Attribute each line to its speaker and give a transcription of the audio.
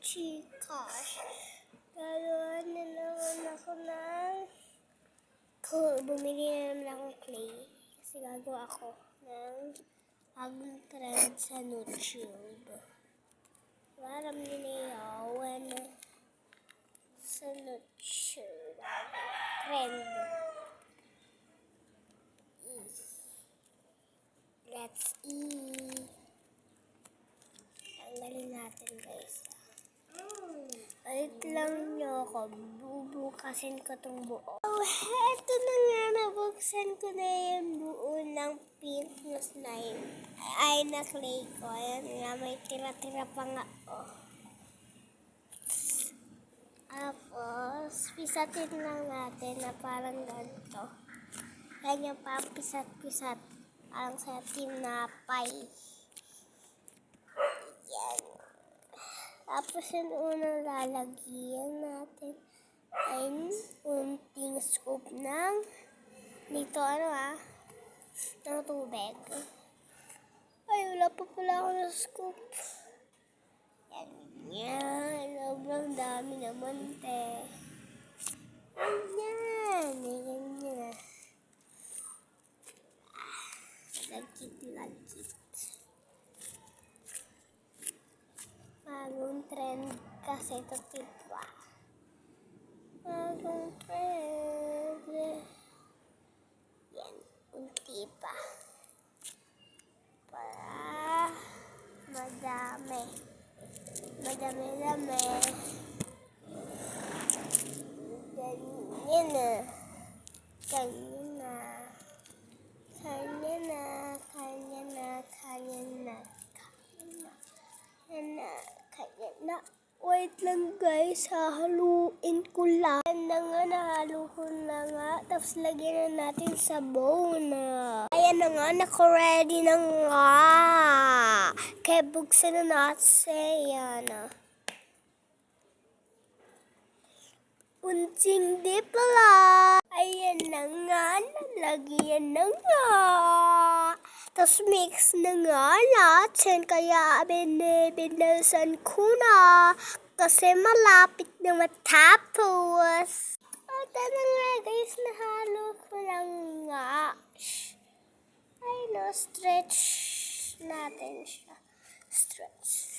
Speaker 1: Gcash. Gagawa na naman ako ng bumili na naman akong clay. Kasi gagawa ako ng bagong trend sa YouTube. Alam niyo na yun. Sa YouTube. Trend. Let's eat. Tanggalin natin, guys. Wait lang nyo ako. Bubukasin ko itong buo. Eto na nga. Nabuksan ko na yung buo ng pink na slime. Ay, na clay ko. Ayan nga. May tira-tira pa nga. Tapos, pisatin lang natin na parang ganito. Ganyan pa, pisat-pisat. Parang sa tinapay. Yan. Tapos yung unang lalagyan natin ay unting scoop ng dito ng tubig. Ay, wala pa pala ako ng scoop. Yan. Yan. Sobrang dami naman, te. Ayan. Ganyan. Lagkit. Bagong trend kasi ito, diba? Bagong trend. Yan, unti pa. Para madami. Ganyan na. Wait lang, guys, hahaluin ko lang. Ayan na nga, nahalo ko na nga. Tapos lagyan na natin sa bowl na. Ayan na nga, naka-ready na nga. Kaya buksan na natin. Ayan na. Unting di pala. Ayan na nga, nalagyan na nga. Tapos mix na nga natin. Kaya binilisan ko na. Kasi malapit na matapos. At ano nga, guys, nahalo ko lang nga. Ay no, stretch natin siya. Stretch.